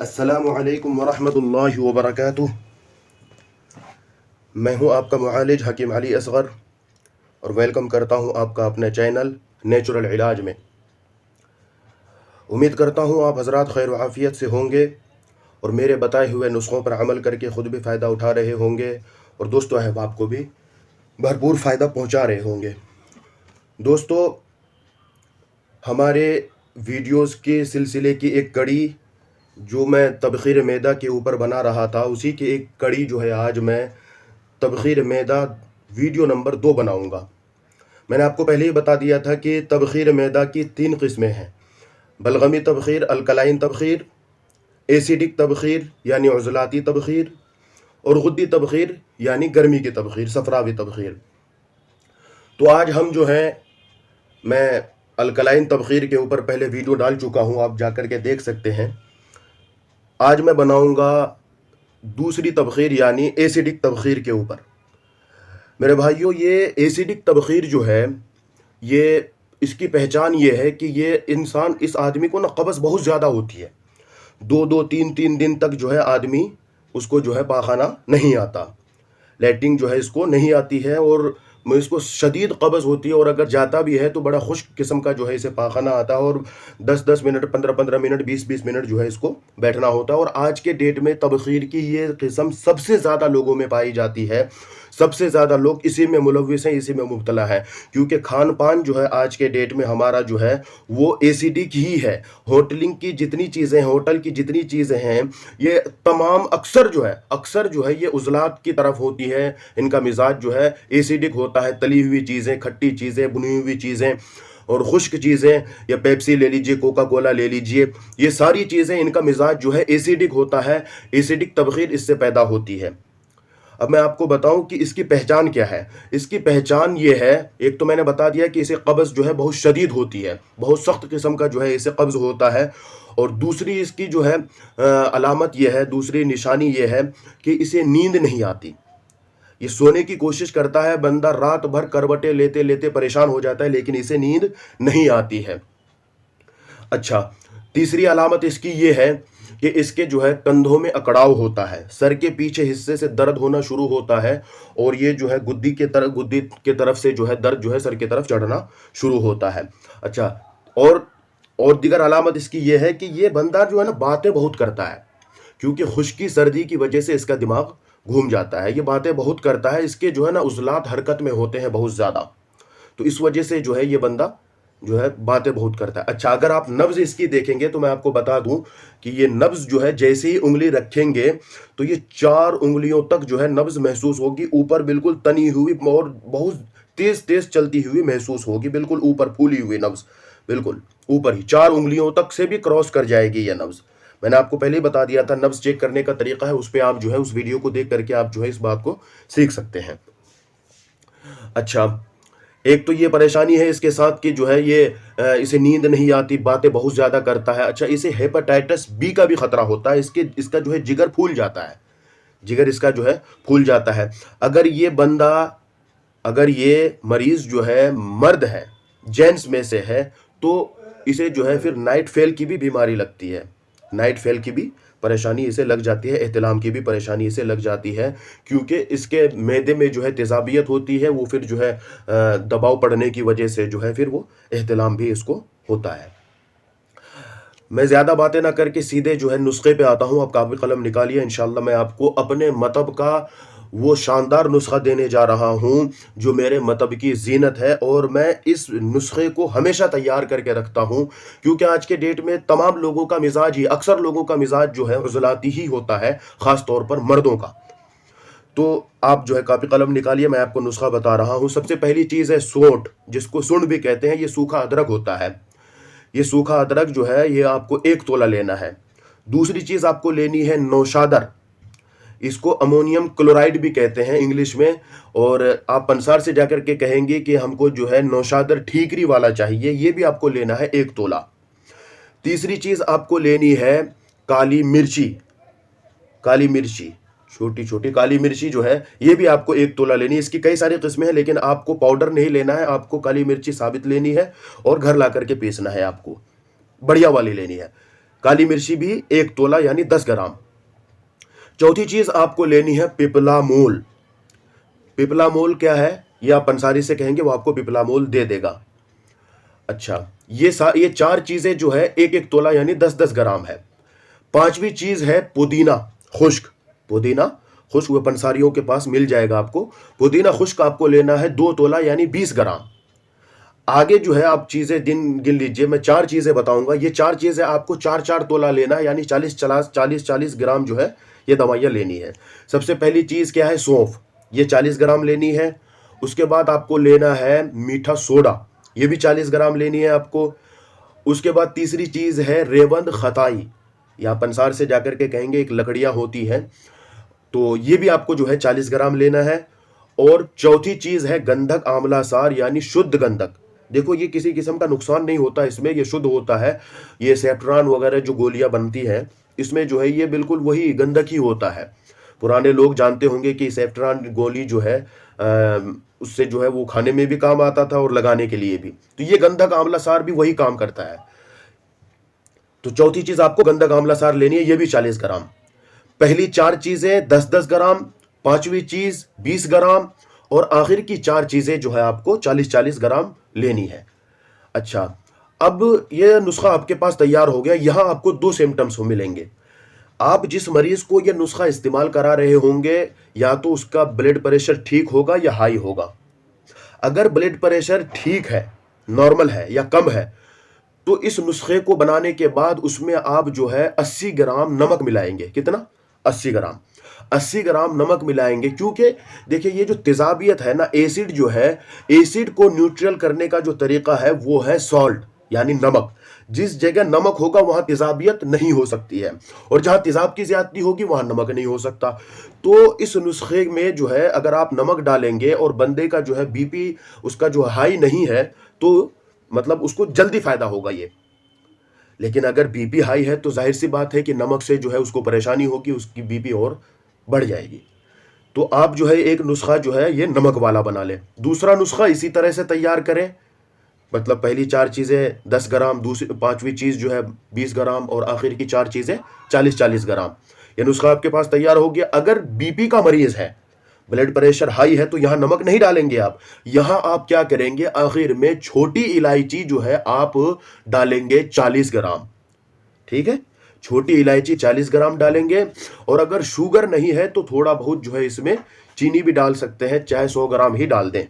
अस्सलामु अलैकुम वरहमतुल्लाहि वबरकातुह। मैं हूं आपका मुआलिज हकीम अली असगर और वेलकम करता हूं आपका अपने चैनल नेचुरल इलाज में। उम्मीद करता हूं आप हज़रात खैर व आफ़ियत से होंगे और मेरे बताए हुए नुस्ख़ों पर अमल करके ख़ुद भी फ़ायदा उठा रहे होंगे और दोस्तों अहबाब को भी भरपूर फ़ायदा पहुंचा रहे होंगे। दोस्तों, हमारे वीडियोस के सिलसिले की एक कड़ी जो मैं तबख़ीर मैदा के ऊपर बना रहा था, उसी की एक कड़ी जो है आज मैं तबख़ीर मैदा वीडियो नंबर 2 बनाऊंगा। मैंने आपको पहले ही बता दिया था कि तबख़ीर मैदा की 3 किस्में हैं: बलगमी तबख़ीर, अल्कलाइन तबख़ीर, एसिडिक तबख़ीर यानी उज़लाती तबख़ीर और गुद्दी तबख़ीर यानी गर्मी की तबख़ीर, सफ़रावी तबख़ीर। तो आज हम जो है, मैं अल्कलाइन तबख़ीर के ऊपर पहले वीडियो डाल चुका हूँ, आप जाकर के देख सकते हैं। आज मैं बनाऊंगा दूसरी तबख़ीर यानी एसिडिक तबख़ीर के ऊपर। मेरे भाइयों, ये एसिडिक तबख़ीर जो है, ये इसकी पहचान ये है कि ये इस आदमी को ना कब्ज़ बहुत ज़्यादा होती है। 2-2, 3-3 दिन तक जो है आदमी उसको जो है पाखाना नहीं आता, लैट्रिन जो है इसको नहीं आती है और इसको शदीद कब्ज़ होती है और अगर जाता भी है तो बड़ा खुश्क किस्म का जो है इसे पाखाना आता है और 10-10 मिनट, 15-15 मिनट, 20-20 मिनट जो है इसको बैठना होता है। और आज के डेट में तबख़ीर की ये किस्म सबसे ज़्यादा लोगों में पाई जाती है, सबसे ज़्यादा लोग इसी में मुलव्विस हैं, इसी में मुब्तला है, क्योंकि खान पान जो है आज के डेट में हमारा जो है वो एसिडिक ही है। होटलिंग की जितनी चीज़ें, होटल की जितनी चीज़ें हैं, ये तमाम अक्सर जो है ये उज़लात की तरफ होती है। इनका मिजाज जो है एसिडिक होता है। तली हुई चीज़ें, खट्टी चीज़ें, बुनी हुई चीज़ें और खुश्क चीज़ें, या पेप्सी ले लीजिए, कोका कोला ले लीजिए, ये सारी चीज़ें, इनका मिजाज जो है एसिडिक होता है। एसिडिक तबख़ीर इससे पैदा होती है। अब मैं आपको बताऊं कि इसकी पहचान क्या है। इसकी पहचान ये है, एक तो मैंने बता दिया कि इसे कब्ज़ जो है बहुत शदीद होती है, बहुत सख्त किस्म का जो है इसे कब्ज़ होता है। और दूसरी इसकी जो है अलामत यह है, दूसरी निशानी ये है कि इसे नींद नहीं आती। ये सोने की कोशिश करता है, बंदा रात भर करवटें लेते लेते परेशान हो जाता है, लेकिन इसे नींद नहीं आती है। अच्छा, तीसरी अलामत इसकी ये है कि इसके जो है कंधों में अकड़ाव होता है, सर के पीछे हिस्से से दर्द होना शुरू होता है और ये जो है गुद्दी के तरफ से जो है दर्द जो है सर की तरफ चढ़ना शुरू होता है। अच्छा, और दीगर अलामत इसकी ये है कि ये बंदा जो है ना बातें बहुत करता है, क्योंकि खुश्की सर्दी की वजह से इसका दिमाग घूम जाता है, ये बातें बहुत करता है। इसके जो है ना उज़लात हरकत में होते हैं बहुत ज़्यादा, तो इस वजह से जो है ये बंदा जो है बातें बहुत करता है। अच्छा, अगर आप नब्ज़ इसकी देखेंगे तो मैं आपको बता दूं कि ये नब्ज़ जो है जैसे ही उंगली रखेंगे तो ये 4 उंगलियों तक जो है नब्ज़ महसूस होगी, ऊपर बिल्कुल तनी हुई और बहुत तेज़ तेज़ चलती हुई महसूस होगी, बिल्कुल ऊपर फूली हुई नब्ज़, बिल्कुल ऊपर ही 4 उंगलियों तक से भी क्रॉस कर जाएगी ये नब्ज़। मैंने आपको पहले ही बता दिया था, नब्ज़ चेक करने का तरीका है, उस पर आप जो है उस वीडियो को देख करके आप जो है इस बात को सीख सकते हैं। अच्छा, एक तो ये परेशानी है इसके साथ कि जो है ये इसे नींद नहीं आती, बातें बहुत ज़्यादा करता है। अच्छा, इसे हेपेटाइटिस बी का भी ख़तरा होता है, इसका जो है जिगर फूल जाता है, जिगर इसका जो है फूल जाता है। अगर ये मरीज़ जो है मर्द है, जेंट्स में से है, तो इसे जो है फिर नाइट फेल की भी बीमारी लगती है, नाइट फेल की भी परेशानी इसे लग जाती है, एहतिलाम की भी परेशानी इसे लग जाती है, क्योंकि इसके मैदे में जो है तेज़ाबियत होती है, वो फिर जो है दबाव पड़ने की वजह से जो है फिर वो एहतिलाम भी इसको होता है। मैं ज़्यादा बातें ना करके सीधे जो है नुस्खे पे आता हूँ। आप कापी कलम निकालिए, इंशाल्लाह मैं आपको अपने मतब का वो शानदार नुस्खा देने जा रहा हूँ जो मेरे मतब की ज़ीनत है, और मैं इस नुस्खे को हमेशा तैयार करके रखता हूँ, क्योंकि आज के डेट में तमाम लोगों का मिजाज ही, अक्सर लोगों का मिजाज जो है उज़लाती ही होता है, ख़ास तौर पर मर्दों का। तो आप जो है कापी कलम निकालिए, मैं आपको नुस्खा बता रहा हूँ। सबसे पहली चीज़ है सोंठ, जिसको सुंड भी कहते हैं। ये सूखा अदरक होता है, ये सूखा अदरक जो है ये आपको 1 तोला लेना है। दूसरी चीज़ आपको लेनी है नौशादर, इसको अमोनियम क्लोराइड भी कहते हैं इंग्लिश में, और आप पंसार से जाकर के कहेंगे कि हमको जो है नौशादर ठीकरी वाला चाहिए, ये भी आपको लेना है 1 तोला। तीसरी चीज़ आपको लेनी है काली मिर्ची, काली मिर्ची, छोटी छोटी काली मिर्ची जो है ये भी आपको 1 तोला लेनी है। इसकी कई सारी किस्में हैं, लेकिन आपको पाउडर नहीं लेना है, आपको काली मिर्ची साबित लेनी है और घर ला करके पीसना है, आपको बढ़िया वाली लेनी है। काली मिर्ची भी 1 तोला यानी 10 ग्राम। चौथी चीज आपको लेनी है पिपलामोल। पिपलामोल क्या है, ये आप पंसारी से कहेंगे, वो आपको पिपलामोल दे देगा। अच्छा, ये 4 चीजें जो है 1-1 तोला यानी 10-10 ग्राम है। पांचवी चीज है पुदीना खुश्क। पुदीना खुश्क वो पंसारियों के पास मिल जाएगा आपको। पुदीना खुश्क आपको लेना है 2 तोला यानी 20 ग्राम। आगे जो है आप चीजें दिन गिन लीजिए, मैं 4 चीजें बताऊंगा। ये 4 चीजें आपको 4-4 तोला लेना है, यानी 40-40 ग्राम जो है ये दवाइयाँ लेनी है। सबसे पहली चीज क्या है, सौंफ, ये 40 ग्राम लेनी है। उसके बाद आपको लेना है मीठा सोडा, ये भी 40 ग्राम लेनी है आपको। उसके बाद तीसरी चीज है रेवंद खताई, या पंसार से जाकर के कहेंगे एक लकड़ियां होती है, तो ये भी आपको जो है 40 ग्राम लेना है। और चौथी चीज है गंधक आंवला सार यानी शुद्ध गंधक। देखो ये किसी किस्म का नुकसान नहीं होता इसमें, ये शुद्ध होता है। ये सेफ्ट्रान वगैरह जो गोलियां बनती हैं इसमें जो है ये बिल्कुल वही गंधक ही होता है। पुराने लोग जानते होंगे कि सेफ्ट्रान गोली जो है उससे जो है वो खाने में भी काम आता था और लगाने के लिए भी, तो ये गंधक आंवला सार भी वही काम करता है। तो चौथी चीज आपको गंधक आंवला सार लेनी है, ये भी 40 ग्राम। पहली 4 चीजें 10-10 ग्राम, पांचवी चीज 20 ग्राम, और आखिर की 4 चीजें जो है आपको 40-40 ग्राम लेनी है। अच्छा, अब ये नुस्खा आपके पास तैयार हो गया। यहां आपको 2 सिम्टम्स मिलेंगे। आप जिस मरीज को यह नुस्खा इस्तेमाल करा रहे होंगे, या तो उसका ब्लड प्रेशर ठीक होगा या हाई होगा। अगर ब्लड प्रेशर ठीक है, नॉर्मल है या कम है, तो इस नुस्खे को बनाने के बाद उसमें आप जो है 80 ग्राम नमक मिलाएंगे। कितना? 80 ग्राम। 80 ग्राम नमक मिलाएंगे, क्योंकि देखिए ये जो तेजाबियत है ना, एसिड जो है, एसिड को न्यूट्रल करने का जो तरीका है वो है सॉल्ट यानी नमक। जिस जगह नमक होगा वहां तेजाबियत नहीं हो सकती है, और जहां तेजाब की ज्यादती होगी वहां नमक नहीं हो सकता। तो इस नुस्खे में जो है अगर आप नमक डालेंगे और बंदे का जो है बीपी उसका जो हाई नहीं है, तो मतलब उसको जल्दी फायदा होगा ये। लेकिन अगर बीपी हाई है तो जाहिर सी बात है कि नमक से जो है उसको परेशानी होगी, उसकी बीपी और बढ़ जाएगी। तो आप जो है एक नुस्खा जो है ये नमक वाला बना लें। दूसरा नुस्खा इसी तरह से तैयार करें, मतलब पहली 4 चीज़ें 10 ग्राम, दूसरी 5वीं चीज़ जो है 20 ग्राम, और आखिर की 4 चीज़ें 40-40 ग्राम। ये नुस्खा आपके पास तैयार हो गया। अगर बीपी का मरीज है, ब्लड प्रेशर हाई है, तो यहां नमक नहीं डालेंगे आप। यहां आप क्या करेंगे, आखिर में छोटी इलायची जो है आप डालेंगे 40 ग्राम। ठीक है, छोटी इलायची 40 ग्राम डालेंगे। और अगर शुगर नहीं है तो थोड़ा बहुत जो है इसमें चीनी भी डाल सकते हैं, चाहे 100 ग्राम ही डाल दें।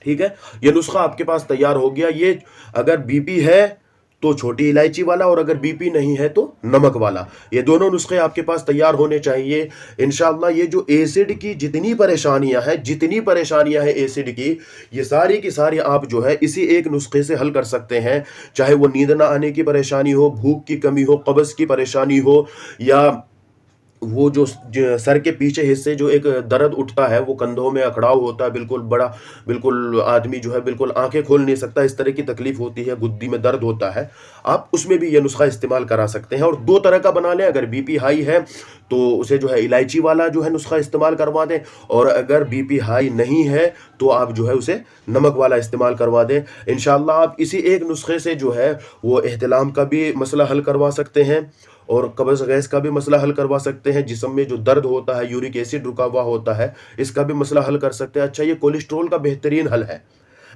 ठीक है, ये नुस्खा आपके पास तैयार हो गया। ये अगर बीपी है तो छोटी इलायची वाला, और अगर बीपी नहीं है तो नमक वाला। ये दोनों नुस्खे आपके पास तैयार होने चाहिए। इंशाअल्लाह ये जो एसिड की जितनी परेशानियां हैं एसिड की, ये सारी की सारी आप जो है इसी एक नुस्खे से हल कर सकते हैं। चाहे वो नींद ना आने की परेशानी हो, भूख की कमी हो, कब्ज की परेशानी हो, या वो जो सर के पीछे हिस्से जो एक दर्द उठता है, वो कंधों में अकड़ाव होता है, बिल्कुल बड़ा, बिल्कुल आदमी जो है बिल्कुल आंखें खोल नहीं सकता, इस तरह की तकलीफ होती है, गुद्दी में दर्द होता है, आप उसमें भी ये नुस्खा इस्तेमाल करा सकते हैं। और 2 तरह का बना लें। अगर बीपी हाई है तो उसे जो है इलायची वाला जो है नुस्खा इस्तेमाल करवा दें, और अगर बीपी हाई नहीं है तो आप जो है उसे नमक वाला इस्तेमाल करवा दें। इंशाअल्लाह आप इसी एक नुस्खे से जो है वो एहतिलाम का भी मसला हल करवा सकते हैं, और कब्ज गैस का भी मसला हल करवा सकते हैं। जिस्म में जो दर्द होता है, यूरिक एसिड रुका हुआ होता है, इसका भी मसला हल कर सकते हैं। अच्छा, ये कोलेस्ट्रोल का बेहतरीन हल है।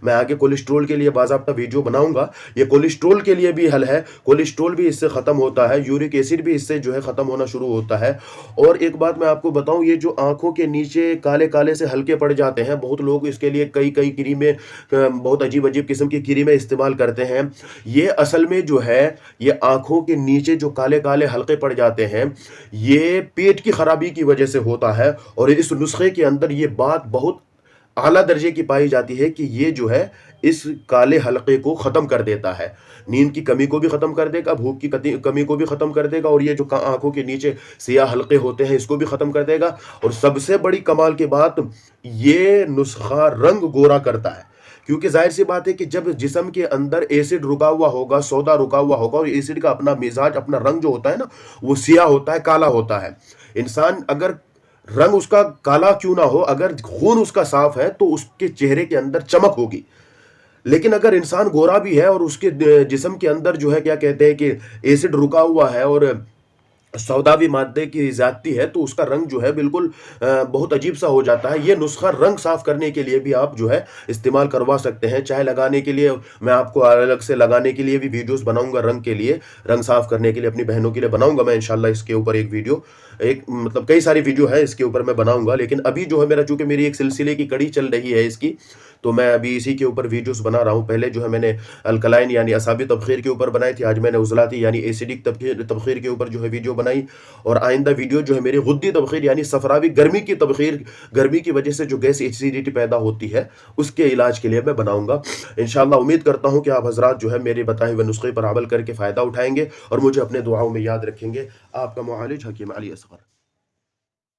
मैं आगे कोलेस्ट्रोल के लिए बाज़ाब्ता वीडियो बनाऊंगा। ये कोलेस्ट्रोल के लिए भी हल है, कोलेस्ट्रोल भी इससे ख़त्म होता है, यूरिक एसिड भी इससे जो है ख़त्म होना शुरू होता है। और एक बात मैं आपको बताऊं, ये जो आंखों के नीचे काले काले से हल्के पड़ जाते हैं, बहुत लोग इसके लिए कई कई क्रीमें, बहुत अजीब अजीब किस्म की क्रीमें इस्तेमाल करते हैं। ये असल में जो है ये आंखों के नीचे जो काले काले हल्के पड़ जाते हैं, ये पेट की खराबी की वजह से होता है। और इस नुस्खे के अंदर ये बात बहुत आला दर्जे की पाई जाती है कि ये जो है इस काले हलके को ख़त्म कर देता है, नींद की कमी को भी ख़त्म कर देगा, भूख की कमी को भी ख़त्म कर देगा, और ये जो आंखों के नीचे सियाह हलके होते हैं इसको भी ख़त्म कर देगा। और सबसे बड़ी कमाल की बात, ये नुस्खा रंग गोरा करता है, क्योंकि जाहिर सी बात है कि जब जिस्म के अंदर एसिड रुका हुआ होगा, सौदा रुका हुआ होगा, और एसिड का अपना मिजाज, अपना रंग जो होता है ना, वो सियाह होता है, काला होता है। इंसान अगर रंग उसका काला क्यों ना हो, अगर खून उसका साफ है तो उसके चेहरे के अंदर चमक होगी। लेकिन अगर इंसान गोरा भी है और उसके जिस्म के अंदर जो है क्या कहते हैं कि एसिड रुका हुआ है और सौदावी मादे की ज़्यादती है, तो उसका रंग जो है बिल्कुल बहुत अजीब-सा हो जाता है। ये नुस्ख़ा रंग साफ़ करने के लिए भी आप जो है इस्तेमाल करवा सकते हैं। चाहे लगाने के लिए मैं आपको अलग से लगाने के लिए भी वीडियोज़ बनाऊँगा, रंग के लिए, रंग साफ़ करने के लिए अपनी बहनों के लिए बनाऊँगा मैं इंशाअल्लाह इसके ऊपर एक वीडियो। एक मतलब कई सारी वीडियो है इसके ऊपर मैं बनाऊँगा, लेकिन अभी जो है मेरा चूँकि मेरी एक सिलसिले की कड़ी चल रही है इसकी, तो मैं अभी इसी के ऊपर वीडियोज़ बना रहा हूँ। पहले जो है मैंने अल्कलाइन यानी असाबी तबख़ीर के ऊपर बनाई थी, आज मैंने उज़लाती यानी एसिडिक तबख़ीर के ऊपर जो है वीडियो बनाई, और आइंदा वीडियो जो है मेरी गुद्दी तबख़ीर यानी सफ़रावी गर्मी की तबख़ीर, गर्मी की वजह से जो गैस एसिडिटी पैदा होती है, उसके इलाज के लिए मैं बनाऊँगा। इंशाअल्लाह उम्मीद करता हूँ कि आप हज़रात जो है मेरे बताए हुए नुस्खे पर अमल करके फ़ायदा उठाएँगे और मुझे अपने दुआओं में याद रखेंगे। आपका मुआलिज हकीम अली असगर।